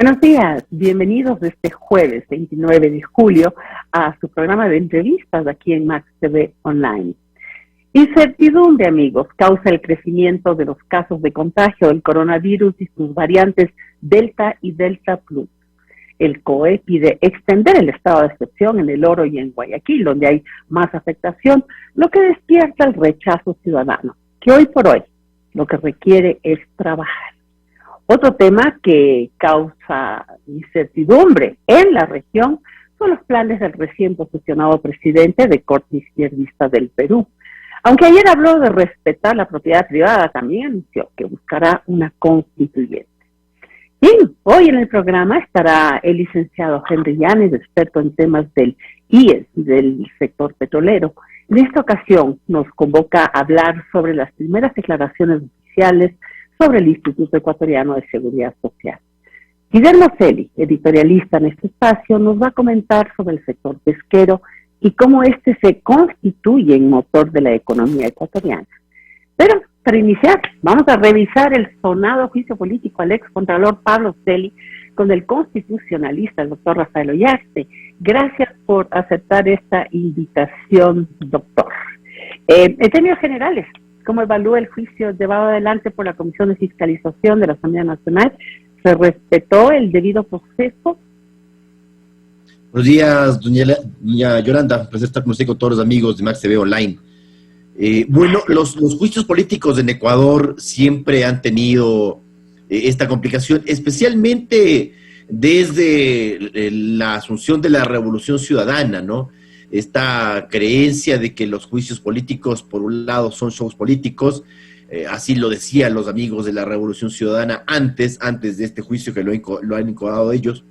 Buenos días, bienvenidos este jueves 29 de julio a su programa de entrevistas aquí en Max TV Online. Incertidumbre, amigos, causa el crecimiento de los casos de contagio del coronavirus y sus variantes Delta y Delta Plus. El COE pide extender el estado de excepción en El Oro y en Guayaquil, donde hay más afectación, lo que despierta el rechazo ciudadano, que hoy por hoy lo que requiere es trabajar. Otro tema que causa incertidumbre en la región son los planes del recién posesionado presidente de corte izquierdista del Perú. Aunque ayer habló de respetar la propiedad privada, también anunció que buscará una constituyente. Bien, hoy en el programa estará el licenciado Henry Llanes, experto en temas del IES, del sector petrolero. En esta ocasión nos convoca a hablar sobre las primeras declaraciones oficiales sobre el Instituto Ecuatoriano de Seguridad Social. Guillermo Celi, editorialista en este espacio, nos va a comentar sobre el sector pesquero y cómo este se constituye en motor de la economía ecuatoriana. Pero, para iniciar, vamos a revisar el sonado juicio político al excontralor Pablo Celi con el constitucionalista, el doctor Rafael Ollarte. Gracias por aceptar esta invitación, doctor. En términos generales, ¿cómo evalúa el juicio llevado adelante por la Comisión de Fiscalización de la Asamblea Nacional? ¿Se respetó el debido proceso? Buenos días, doña Yolanda. Un placer estar con usted y con todos los amigos de Max TV Online. Bueno, los juicios políticos en Ecuador siempre han tenido esta complicación, especialmente desde la asunción de la Revolución Ciudadana, ¿no? Esta creencia de que los juicios políticos, por un lado, son shows políticos, así lo decían los amigos de la Revolución Ciudadana antes de este juicio que lo han incubado ellos,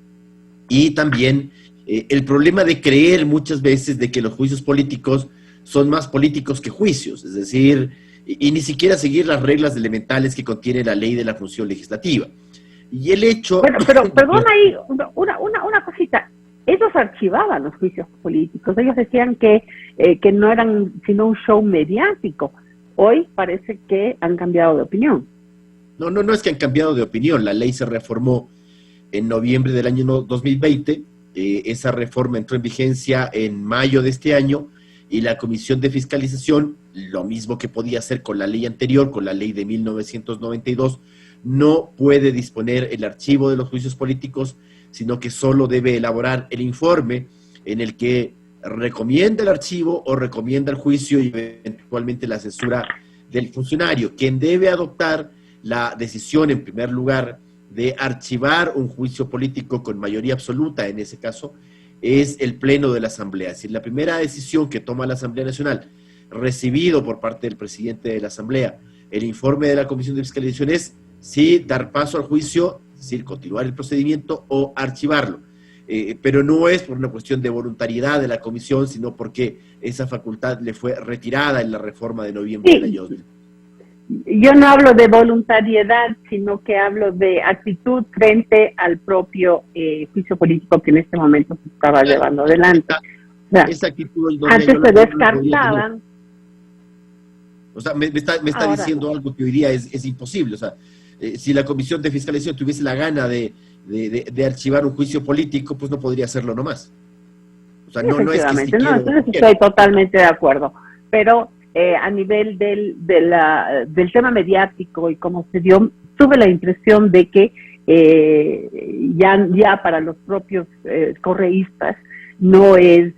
y también el problema de creer muchas veces de que los juicios políticos son más políticos que juicios, es decir, y ni siquiera seguir las reglas elementales que contiene la ley de la función legislativa. Y el hecho... Bueno, pero perdón ahí, una cosita. Ellos archivaban los juicios políticos, ellos decían que no eran sino un show mediático. Hoy parece que han cambiado de opinión. No es que han cambiado de opinión. La ley se reformó en noviembre del año 2020, esa reforma entró en vigencia en mayo de este año, y la Comisión de Fiscalización, lo mismo que podía hacer con la ley anterior, con la ley de 1992, no puede disponer el archivo de los juicios políticos, sino que solo debe elaborar el informe en el que recomienda el archivo o recomienda el juicio y eventualmente la censura del funcionario. Quien debe adoptar la decisión, en primer lugar, de archivar un juicio político con mayoría absoluta, en ese caso, es el Pleno de la Asamblea. Es decir, la primera decisión que toma la Asamblea Nacional, recibido por parte del presidente de la Asamblea el informe de la Comisión de Fiscalización, es si dar paso al juicio, es decir, continuar el procedimiento o archivarlo. Pero no es por una cuestión de voluntariedad de la comisión, sino porque esa facultad le fue retirada en la reforma de noviembre del año 2000. Yo no hablo de voluntariedad, sino que hablo de actitud frente al propio juicio político que en este momento se estaba llevando adelante. O sea, esa actitud antes se descartaban. O sea, me está diciendo algo que hoy día es imposible. O sea, si la Comisión de Fiscalización tuviese la gana de archivar un juicio político, pues no podría hacerlo nomás. O sea, no es que si entonces estoy totalmente de acuerdo. Pero a nivel del tema mediático y cómo se dio, tuve la impresión de que ya para los propios correístas no es,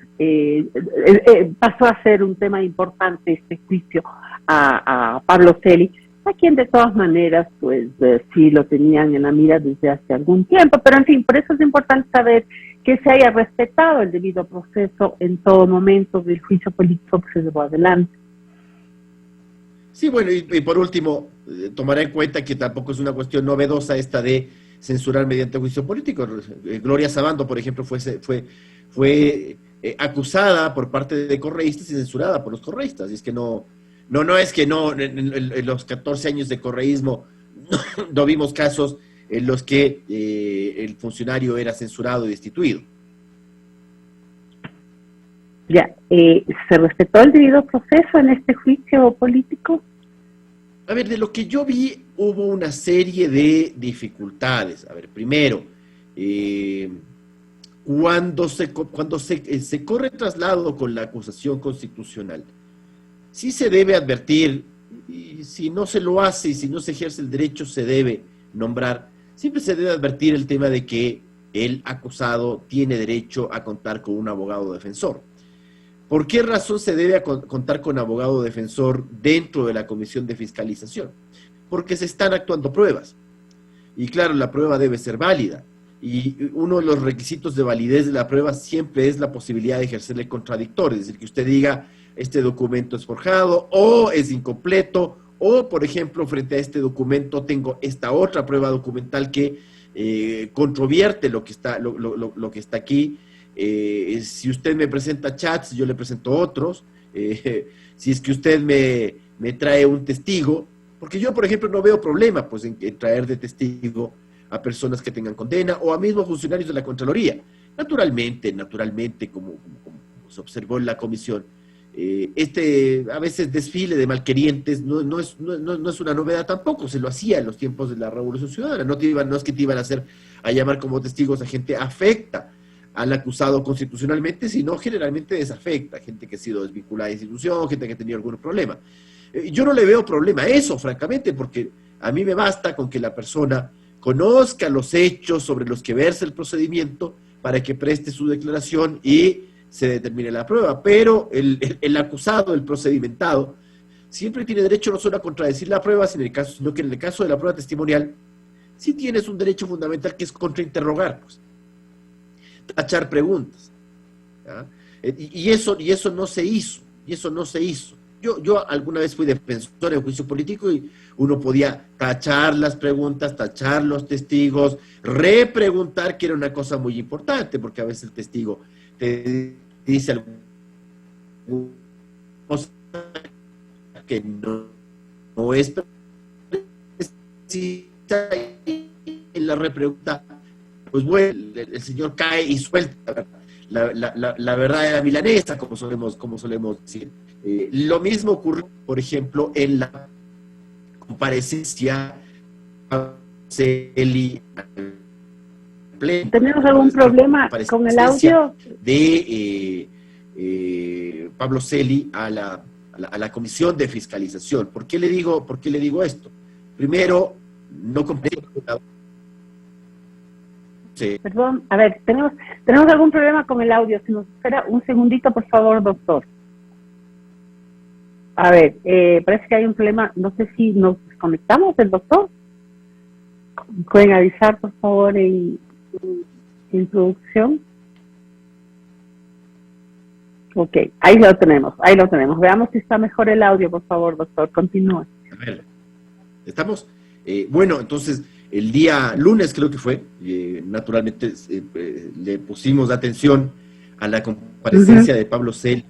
pasó a ser un tema importante este juicio a Pablo Celi, a quien de todas maneras pues sí lo tenían en la mira desde hace algún tiempo, pero en fin, por eso es importante saber que se haya respetado el debido proceso en todo momento del juicio político que se llevó adelante. Sí, bueno, y por último, tomará en cuenta que tampoco es una cuestión novedosa esta de censurar mediante juicio político. Gloria Sabando, por ejemplo, fue acusada por parte de correístas y censurada por los correístas. Y es que no es que en los 14 años de correísmo no vimos casos en los que el funcionario era censurado y destituido. Ya, ¿se respetó el debido proceso en este juicio político? A ver, de lo que yo vi, hubo una serie de dificultades. A ver, primero, cuando se corre traslado con la acusación constitucional, sí se debe advertir, y si no se lo hace y si no se ejerce el derecho se debe nombrar, siempre se debe advertir el tema de que el acusado tiene derecho a contar con un abogado defensor. ¿Por qué razón se debe contar con abogado defensor dentro de la comisión de fiscalización? Porque se están actuando pruebas. Y claro, la prueba debe ser válida. Y uno de los requisitos de validez de la prueba siempre es la posibilidad de ejercerle contradictorio, es decir, que usted diga, este documento es forjado, o es incompleto, o, por ejemplo, frente a este documento tengo esta otra prueba documental que controvierte lo que está aquí. Si usted me presenta chats, yo le presento otros. Si es que usted me trae un testigo, porque yo, por ejemplo, no veo problema pues, en traer de testigo a personas que tengan condena o a mismos funcionarios de la Contraloría. Naturalmente, como se observó en la comisión, a veces desfile de malquerientes no es una novedad tampoco, se lo hacía en los tiempos de la Revolución Ciudadana. No es que te iban a llamar como testigos a gente afecta al acusado constitucionalmente, sino generalmente desafecta, gente que ha sido desvinculada de institución, gente que ha tenido algún problema. Yo no le veo problema a eso, francamente, porque a mí me basta con que la persona conozca los hechos sobre los que versa el procedimiento para que preste su declaración y se determine la prueba. Pero el acusado, el procedimentado, siempre tiene derecho no solo a contradecir la prueba, sino que en el caso de la prueba testimonial, sí tienes un derecho fundamental que es contrainterrogar, pues, tachar preguntas, ¿ya? Y eso no se hizo. Yo alguna vez fui defensor en juicio político y uno podía tachar las preguntas, tachar los testigos, repreguntar, que era una cosa muy importante, porque a veces el testigo te dice algo que no es precisa, y en la repregunta, pues bueno, el señor cae y suelta la verdad de la milanesa, como solemos decir. Lo mismo ocurre, por ejemplo, en la comparecencia ¿Tenemos algún problema con el audio? De Pablo Celi a la comisión de fiscalización. ¿Por qué le digo esto? Primero, no comprendo. Sí. Perdón, a ver, tenemos algún problema con el audio. Si nos espera un segundito, por favor, doctor. A ver, parece que hay un problema. No sé si nos desconectamos del doctor. ¿Pueden avisar, por favor, en producción? Ok, ahí lo tenemos. Veamos si está mejor el audio, por favor, doctor. Continúe. A ver, ¿estamos? Bueno, entonces, el día lunes creo que fue, naturalmente le pusimos atención a la comparecencia de Pablo Celi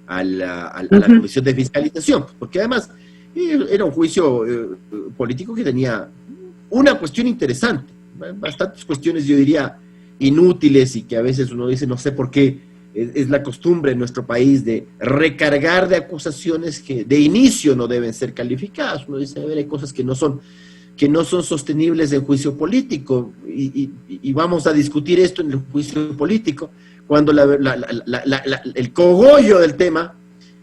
a la comisión de fiscalización, porque además era un juicio político que tenía una cuestión interesante, bastantes cuestiones yo diría inútiles y que a veces uno dice no sé por qué es la costumbre en nuestro país de recargar de acusaciones que de inicio no deben ser calificadas. Uno dice, a ver, hay cosas que no son sostenibles en juicio político y vamos a discutir esto en el juicio político cuando el cogollo del tema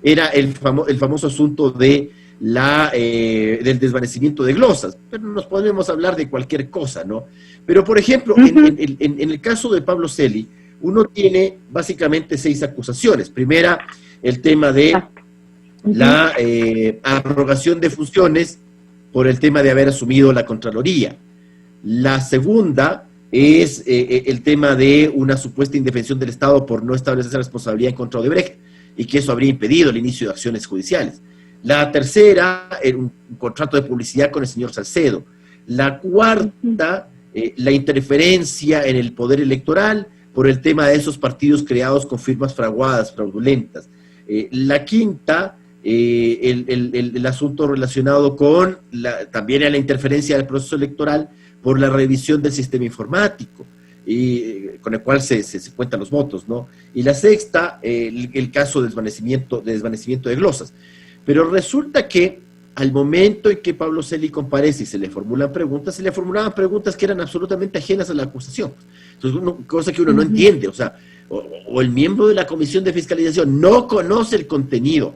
era el famoso asunto de del desvanecimiento de glosas. Pero nos podemos hablar de cualquier cosa, ¿no? Pero, por ejemplo, en el caso de Pablo Celi, uno tiene básicamente 6 acusaciones. Primera, el tema de la abrogación de funciones por el tema de haber asumido la Contraloría. La segunda es el tema de una supuesta indefensión del Estado por no establecer responsabilidad en contra de Odebrecht y que eso habría impedido el inicio de acciones judiciales. La tercera, un contrato de publicidad con el señor Salcedo. La cuarta, la interferencia en el poder electoral por el tema de esos partidos creados con firmas fraguadas, fraudulentas. La quinta, el asunto relacionado con también a la interferencia del proceso electoral por la revisión del sistema informático, con el cual se cuentan los votos, ¿no? Y la sexta, el caso de desvanecimiento de glosas. Pero resulta que al momento en que Pablo Celi comparece y se le formulan preguntas, se le formulaban preguntas que eran absolutamente ajenas a la acusación. Entonces, cosa que uno no entiende, o sea, o el miembro de la Comisión de Fiscalización no conoce el contenido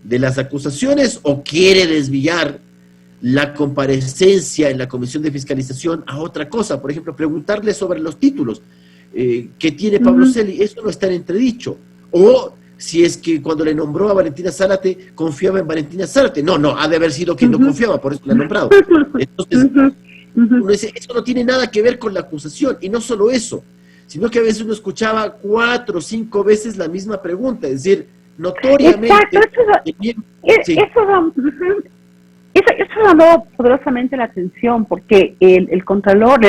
de las acusaciones o quiere desviar la comparecencia en la Comisión de Fiscalización a otra cosa, por ejemplo, preguntarle sobre los títulos que tiene Pablo Celi, eso no está en entredicho, o si es que cuando le nombró a Valentina Zárate, confiaba en Valentina Zárate. No, ha de haber sido quien no confiaba, por eso la ha nombrado. Entonces, uno dice, eso no tiene nada que ver con la acusación, y no solo eso, sino que a veces uno escuchaba 4 o 5 veces la misma pregunta, es decir, notoriamente... Exacto, eso llamó poderosamente la atención, porque el ex contralor,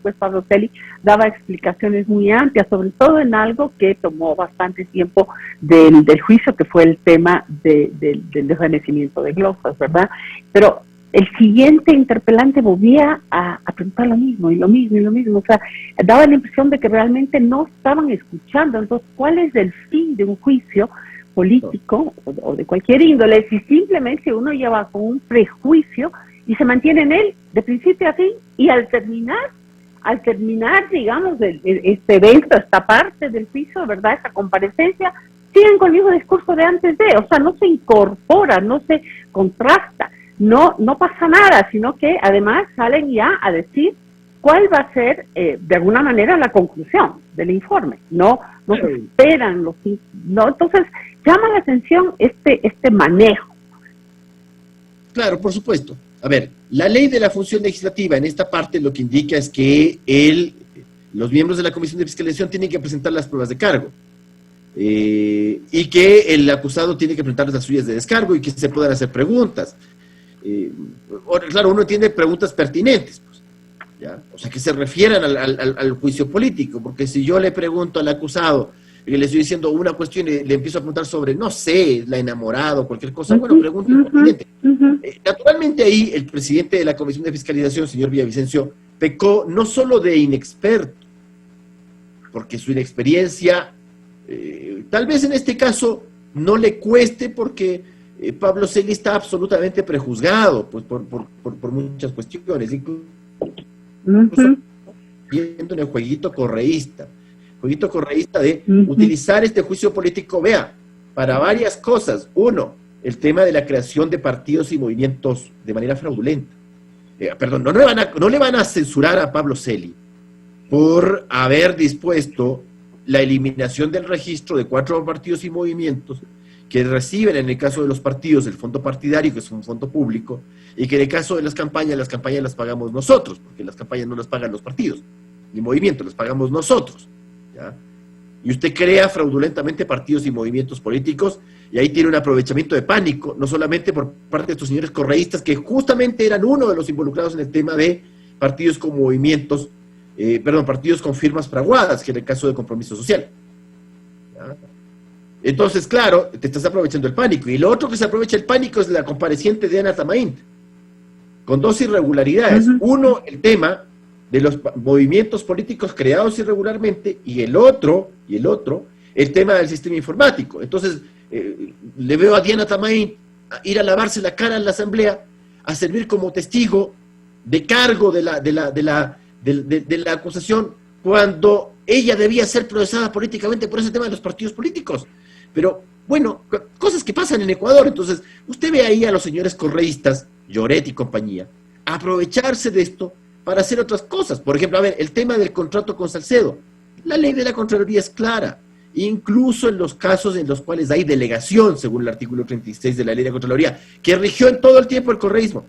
pues Pablo Celi, daba explicaciones muy amplias, sobre todo en algo que tomó bastante tiempo del juicio, que fue el tema del desvanecimiento de glosas, ¿verdad? Pero el siguiente interpelante volvía a preguntar lo mismo, y lo mismo, y lo mismo. O sea, daba la impresión de que realmente no estaban escuchando. Entonces, ¿cuál es el fin de un juicio político o de cualquier índole si simplemente uno lleva con un prejuicio y se mantiene en él de principio a fin, y al terminar, digamos, este evento, esta parte del juicio, ¿verdad?, esta comparecencia, siguen con el mismo discurso de antes de, o sea, no se incorpora, no se contrasta, no pasa nada, sino que además salen ya a decir cuál va a ser, de alguna manera, la conclusión del informe. No se esperan entonces llama la atención este manejo. Claro, por supuesto. A ver, la ley de la función legislativa en esta parte lo que indica es que los miembros de la Comisión de Fiscalización tienen que presentar las pruebas de cargo, y que el acusado tiene que presentar las suyas de descargo y que se puedan hacer preguntas. Claro, uno tiene preguntas pertinentes, pues, ¿ya? O sea, que se refieran al juicio político, porque si yo le pregunto al acusado y le estoy diciendo una cuestión y le empiezo a preguntar sobre, no sé, la enamorado, cualquier cosa, bueno, pregunta pertinente. Naturalmente ahí el presidente de la Comisión de Fiscalización, señor Villavicencio, pecó no solo de inexperto, porque su inexperiencia, tal vez en este caso no le cueste, porque Pablo Celi está absolutamente prejuzgado, pues, por muchas cuestiones, incluso viendo en el jueguito correísta de utilizar este juicio político, vea, para varias cosas. Uno, el tema de la creación de partidos y movimientos de manera fraudulenta. No le van a censurar a Pablo Celi por haber dispuesto la eliminación del registro de 4 partidos y movimientos que reciben, en el caso de los partidos, el fondo partidario, que es un fondo público, y que en el caso de las campañas las pagamos nosotros, porque las campañas no las pagan los partidos, ni movimientos, las pagamos nosotros, ¿ya? Y usted crea fraudulentamente partidos y movimientos políticos, y ahí tiene un aprovechamiento de pánico, no solamente por parte de estos señores correístas, que justamente eran uno de los involucrados en el tema de partidos con movimientos, partidos con firmas fraguadas, que en el caso de Compromiso Social, ¿ya? Entonces, claro, te estás aprovechando el pánico. Y lo otro que se aprovecha el pánico es la compareciente de Ana Tamaín, con 2 irregularidades. Uno, el tema de los movimientos políticos creados irregularmente, y el otro, el tema del sistema informático. Entonces, le veo a Diana Tamaín ir a lavarse la cara en la asamblea, a servir como testigo de cargo de la acusación, cuando ella debía ser procesada políticamente por ese tema de los partidos políticos. Pero, bueno, cosas que pasan en Ecuador. Entonces, usted ve ahí a los señores correístas, Lloret y compañía, aprovecharse de esto para hacer otras cosas. Por ejemplo, a ver, el tema del contrato con Salcedo. La ley de la Contraloría es clara, incluso en los casos en los cuales hay delegación, según el artículo 36 de la ley de la Contraloría, que rigió en todo el tiempo el correísmo.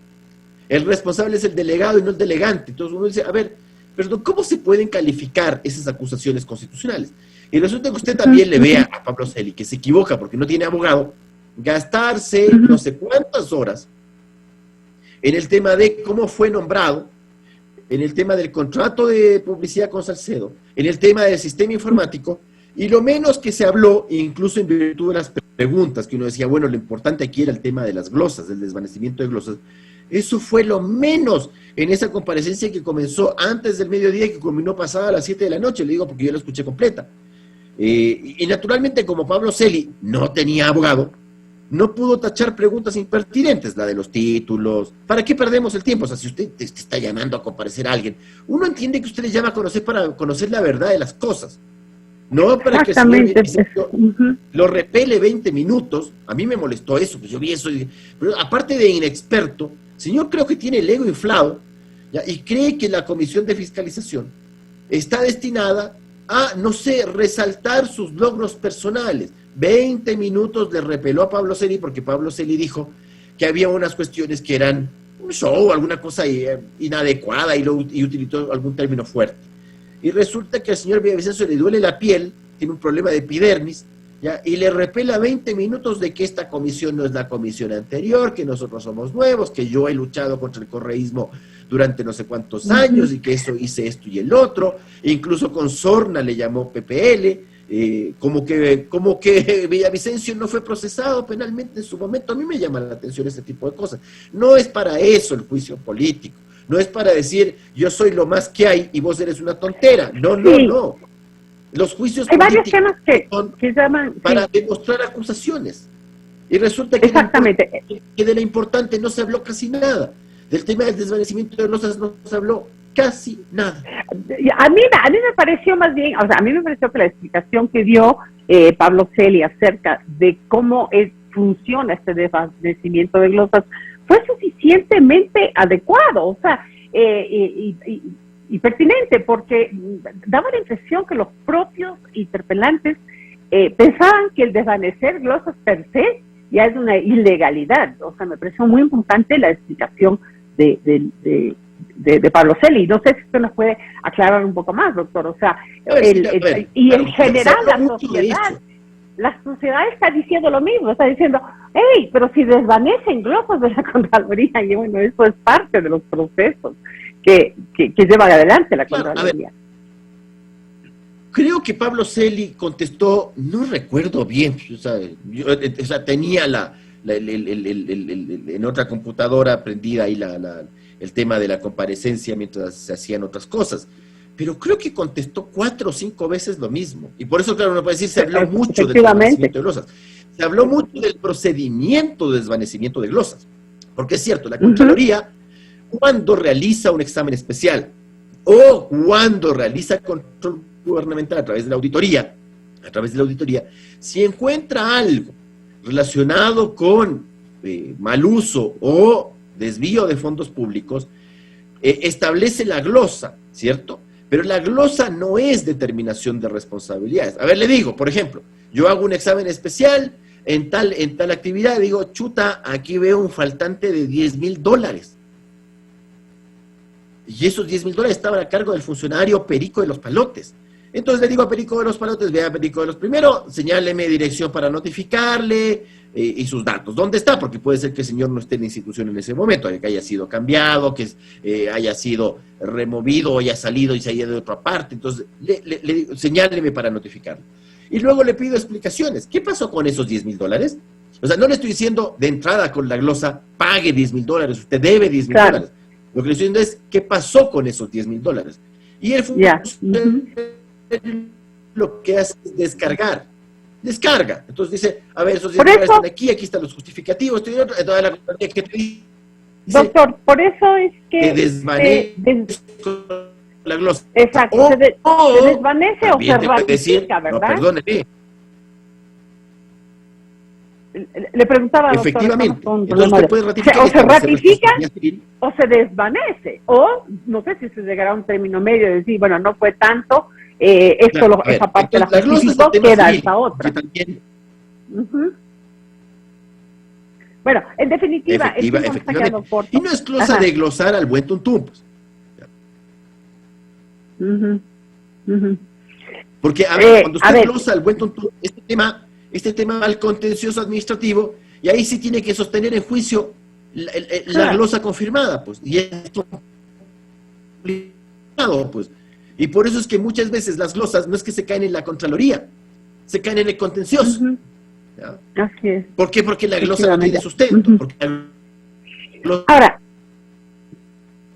El responsable es el delegado y no el delegante. Entonces uno dice, a ver, pero ¿cómo se pueden calificar esas acusaciones constitucionales? Y resulta que usted también le vea a Pablo Celi, que se equivoca porque no tiene abogado, gastarse no sé cuántas horas en el tema de cómo fue nombrado, en el tema del contrato de publicidad con Salcedo, en el tema del sistema informático, y lo menos que se habló, incluso en virtud de las preguntas, que uno decía, bueno, lo importante aquí era el tema de las glosas, del desvanecimiento de glosas. Eso fue lo menos en esa comparecencia que comenzó antes del mediodía y que culminó pasada a las 7 de la noche, le digo porque yo la escuché completa. Y naturalmente, como Pablo Celi no tenía abogado, no pudo tachar preguntas impertinentes, la de los títulos. ¿Para qué perdemos el tiempo? O sea, si usted te está llamando a comparecer a alguien, uno entiende que usted le llama a conocer para conocer la verdad de las cosas. No para que el señor Villavicencio lo repele 20 minutos. A mí me molestó eso, pues yo vi eso. Pero aparte de inexperto, el señor creo que tiene el ego inflado, ¿ya? Y cree que la Comisión de Fiscalización está destinada a, no sé, resaltar sus logros personales. 20 minutos le repeló a Pablo Celi porque Pablo Celi dijo que había unas cuestiones que eran un show, alguna cosa inadecuada y utilizó algún término fuerte. Y resulta que al señor Villavicencio le duele la piel, tiene un problema de epidermis, ¿ya? Y le repela 20 minutos de que esta comisión no es la comisión anterior, que nosotros somos nuevos, que yo he luchado contra el correísmo durante no sé cuántos años y que eso hice esto y el otro, e incluso con Sorna le llamó PPL, como que Villavicencio no fue procesado penalmente en su momento. A mí me llama la atención ese tipo de cosas. No es para eso el juicio político, no es para decir yo soy lo más que hay y vos eres una tontera. No, no. Los juicios hay varios temas son que llaman para demostrar acusaciones. Y resulta que, exactamente, que de lo importante no se habló casi nada. Del tema del desvanecimiento de glosas no se habló casi nada. A mí me pareció más bien, o sea, a mí me pareció que la explicación que dio Pablo Celi acerca de cómo funciona este desvanecimiento de glosas fue suficientemente adecuado, o sea, y pertinente, porque daba la impresión que los propios interpelantes pensaban que el desvanecer glosas per se ya es una ilegalidad. O sea, me pareció muy importante la explicación de Pablo Celi. No sé si usted nos puede aclarar un poco más, doctor. O sea, en general la sociedad está diciendo lo mismo, está diciendo, hey, pero si desvanecen glosas de la Contraloría, y bueno, eso es parte de los procesos que llevan adelante la Contraloría. Creo que Pablo Celi contestó, no recuerdo bien, o sea, tenía en otra computadora prendida ahí el tema de la comparecencia mientras se hacían otras cosas, pero creo que contestó 4 o 5 veces lo mismo, y por eso, claro, uno puede decir, se habló mucho del desvanecimiento de glosas, se habló mucho del procedimiento de desvanecimiento de glosas, porque es cierto, la Contraloría, cuando realiza un examen especial, o cuando realiza control gubernamental a través de la auditoría, si encuentra algo relacionado con mal uso o desvío de fondos públicos, establece la glosa, ¿cierto? Pero la glosa no es determinación de responsabilidades. A ver, le digo, por ejemplo, yo hago un examen especial en tal actividad, digo, chuta, aquí veo un faltante de $10,000. Y esos $10,000 estaban a cargo del funcionario Perico de los Palotes. Entonces le digo a Perico de los Palotes, vea Perico de los primero, señáleme dirección para notificarle y sus datos. ¿Dónde está? Porque puede ser que el señor no esté en la institución en ese momento, que haya sido cambiado, que haya sido removido o haya salido y se haya ido de otra parte. Entonces le digo, señáleme para notificarle. Y luego le pido explicaciones. ¿Qué pasó con esos $10,000? O sea, no le estoy diciendo de entrada con la glosa, pague $10,000, usted debe $10,000. Claro. Lo que le estoy diciendo es, ¿qué pasó con esos $10,000? Y el funcionario lo que hace es descarga. Entonces dice, a ver, esos $10,000 están aquí están los justificativos, toda la que te dice, doctor, por eso es que desvanece la glosa. Exacto, se desvanece o se ratifica, ¿verdad? No, perdóneme. Le preguntaba, doctor, efectivamente, entonces puede ratificar, o se ratifica o se desvanece, o no sé si se llegará a un término medio de decir, bueno, no fue tanto, esa parte de la justificó, queda esa otra. También... Bueno, en definitiva, y no es glosa de glosar al buen tuntún, pues. Porque, a ver, cuando usted glosa al buen tuntún, este tema al contencioso administrativo, y ahí sí tiene que sostener en juicio la glosa confirmada, pues, y esto pues. Y por eso es que muchas veces las glosas no es que se caen en la Contraloría, se caen en el contencioso. Así es. ¿Por qué? Porque la glosa no tiene sustento, porque la glosa ahora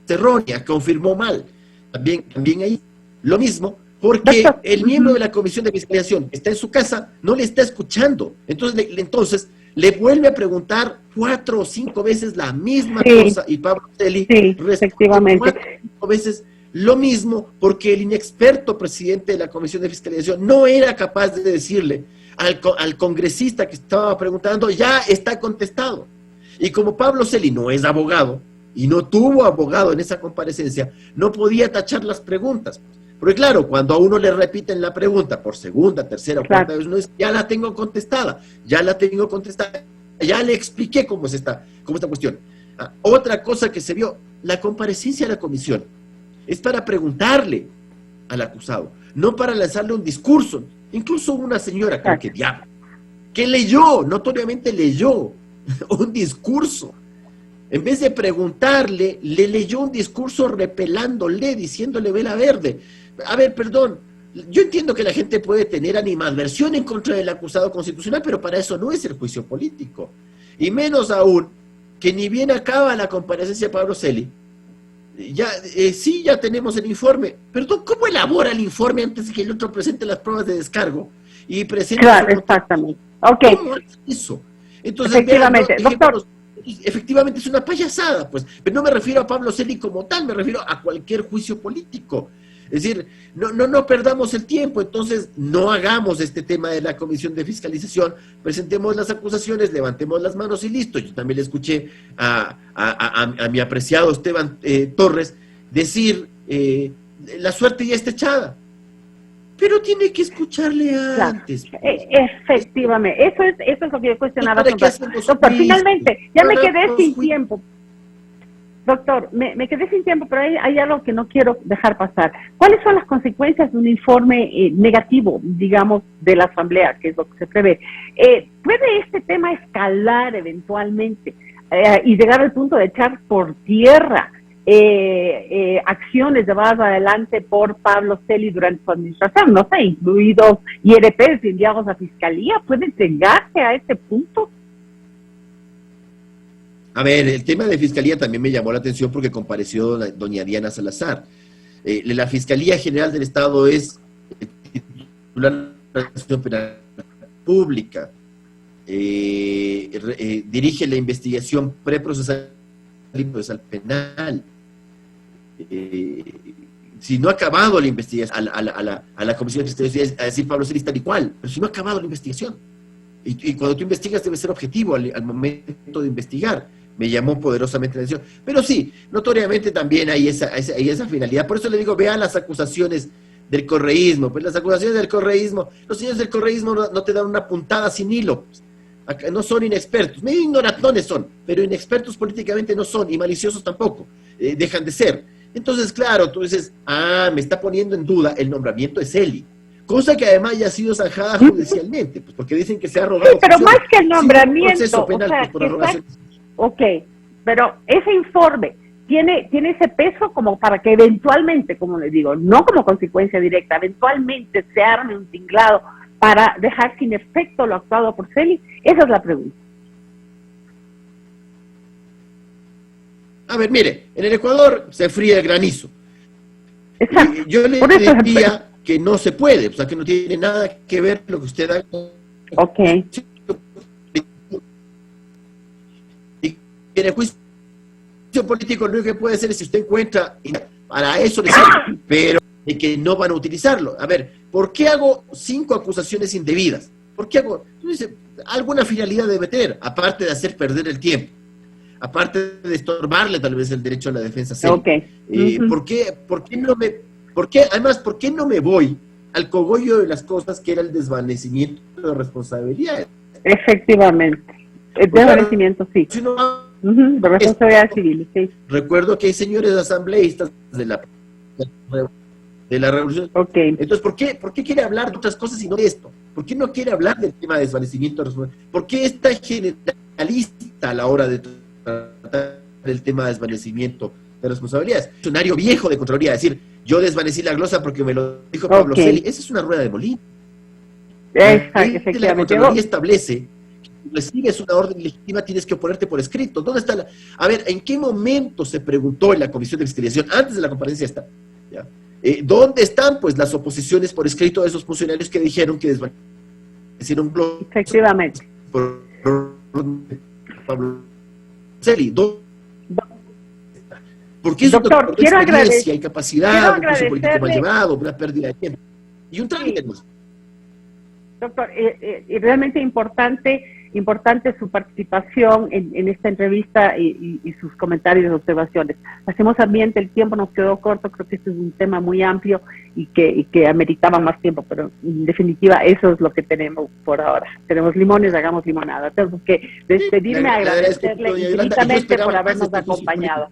errónea, confirmó mal. También ahí lo mismo, porque el miembro de la Comisión de Fiscalización que está en su casa no le está escuchando. Entonces le vuelve a preguntar 4 o 5 veces la misma cosa y Pablo Celi responde 4 o 5 veces lo mismo, porque el inexperto presidente de la Comisión de Fiscalización no era capaz de decirle al congresista que estaba preguntando, ya está contestado. Y como Pablo Celi no es abogado, y no tuvo abogado en esa comparecencia, no podía tachar las preguntas. Porque claro, cuando a uno le repiten la pregunta por segunda, tercera o cuarta vez, uno dice, ya la tengo contestada, ya le expliqué cómo es esta cuestión. Otra cosa que se vio, la comparecencia a la comisión es para preguntarle al acusado, no para lanzarle un discurso. Incluso una señora, creo que diablo, que notoriamente leyó un discurso. En vez de preguntarle, le leyó un discurso repelándole, diciéndole vela verde. A ver, perdón, yo entiendo que la gente puede tener animadversión en contra del acusado constitucional, pero para eso no es el juicio político. Y menos aún, que ni bien acaba la comparecencia de Pablo Celi, ya tenemos el informe. Perdón, ¿cómo elabora el informe antes de que el otro presente las pruebas de descargo? Y presente exactamente. Okay. ¿Cómo es eso? Entonces, efectivamente, vean, doctor. Efectivamente es una payasada, pues, pero no me refiero a Pablo Celi como tal, me refiero a cualquier juicio político. Es decir, no perdamos el tiempo, entonces no hagamos este tema de la Comisión de Fiscalización, presentemos las acusaciones, levantemos las manos y listo. Yo también le escuché a mi apreciado Esteban Torres decir, la suerte ya está echada. Pero tiene que escucharle antes. Efectivamente, eso es lo que yo cuestionaba. Doctor, finalmente, ya me quedé sin tiempo. Doctor, me quedé sin tiempo, pero hay algo que no quiero dejar pasar. ¿Cuáles son las consecuencias de un informe negativo, digamos, de la Asamblea, que es lo que se prevé? ¿Puede este tema escalar eventualmente y llegar al punto de echar por tierra acciones llevadas adelante por Pablo Celi durante su administración, no sé, incluidos IRPs enviados a Fiscalía? ¿Puede llegarse a ese punto? A ver, el tema de Fiscalía también me llamó la atención porque compareció doña Diana Salazar. La Fiscalía General del Estado es titular de la Administración Penal Pública, dirige la investigación preprocesal y procesal penal. Si no ha acabado la investigación, a la Comisión de Fiscalización, a decir Pablo Celi tal y cual, pero si no ha acabado la investigación. Y cuando tú investigas debe ser objetivo al momento de investigar. Me llamó poderosamente la atención. Pero sí, notoriamente también hay esa finalidad. Por eso le digo, vean las acusaciones del correísmo. Pues las acusaciones del correísmo, los señores del correísmo no te dan una puntada sin hilo. Pues. Acá no son inexpertos, medio ignorantones son, pero inexpertos políticamente no son, y maliciosos tampoco, dejan de ser. Entonces, claro, tú dices, me está poniendo en duda el nombramiento de Celi. Cosa que además ya ha sido zanjada judicialmente, pues porque dicen que se ha robado. Sí, pero más que el nombramiento, proceso penal, pues, por arrogación. Ok, pero ese informe tiene ese peso como para que eventualmente, como les digo, no como consecuencia directa, eventualmente se arme un tinglado para dejar sin efecto lo actuado por Celi. Esa es la pregunta. A ver, mire, en el Ecuador se fría el granizo. Exacto. Yo le diría que no se puede, o sea, que no tiene nada que ver lo que usted haga. Ok. Y en el juicio político lo único que puede hacer es si usted encuentra, para eso le sirve, pero de que no van a utilizarlo. A ver, ¿por qué hago 5 acusaciones indebidas? ¿Por qué hago? Entonces, alguna finalidad debe tener, aparte de hacer perder el tiempo, aparte de estorbarle tal vez el derecho a la defensa seria. Okay. ¿Por qué no me voy al cogollo de las cosas, que era el desvanecimiento de responsabilidades? Efectivamente. El desvanecimiento, sí. Si no, de responsabilidad civil, sí. Recuerdo que hay señores asambleístas de la revolución. Okay. Entonces, ¿por qué quiere hablar de otras cosas y no de esto? ¿Por qué no quiere hablar del tema de desvanecimiento de responsabilidades? ¿Por qué es tan generalista a la hora de tratar el tema de desvanecimiento de responsabilidades? Un funcionario viejo de Contraloría, decir, yo desvanecí la glosa porque me lo dijo Pablo Celi, esa es una rueda de molino. Efectivamente. La Contraloría establece que si recibes una orden ilegítima tienes que oponerte por escrito. ¿Dónde está A ver, ¿en qué momento se preguntó en la Comisión de Fiscalización, antes de la comparecencia esta, ¿ya? ¿Dónde están, pues, las oposiciones por escrito de esos funcionarios que dijeron que desvanecieron glosa? Efectivamente. Por Pablo Celi, porque es doctor, una quiero experiencia y capacidad, un curso político mal agradecerle. llevado, una pérdida de tiempo. Y un trámite, pues. Doctor, realmente importante su participación en esta entrevista y sus comentarios y observaciones. Lastimosamente el tiempo nos quedó corto, creo que este es un tema muy amplio y que ameritaba más tiempo, pero en definitiva eso es lo que tenemos por ahora. Tenemos limones, hagamos limonada. Tengo que despedirme, agradecerle infinitamente por habernos acompañado.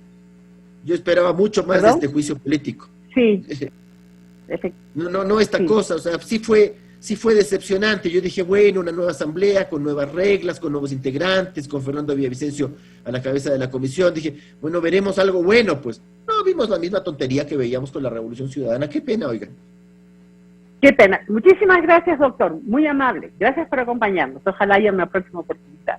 Yo esperaba mucho más de este juicio político. Sí. No esta cosa, o sea, sí fue decepcionante. Yo dije, bueno, una nueva asamblea con nuevas reglas, con nuevos integrantes, con Fernando Villavicencio a la cabeza de la comisión. Dije, bueno, veremos algo bueno, pues. No, vimos la misma tontería que veíamos con la Revolución Ciudadana. Qué pena, oigan. Qué pena. Muchísimas gracias, doctor. Muy amable. Gracias por acompañarnos. Ojalá haya una próxima oportunidad.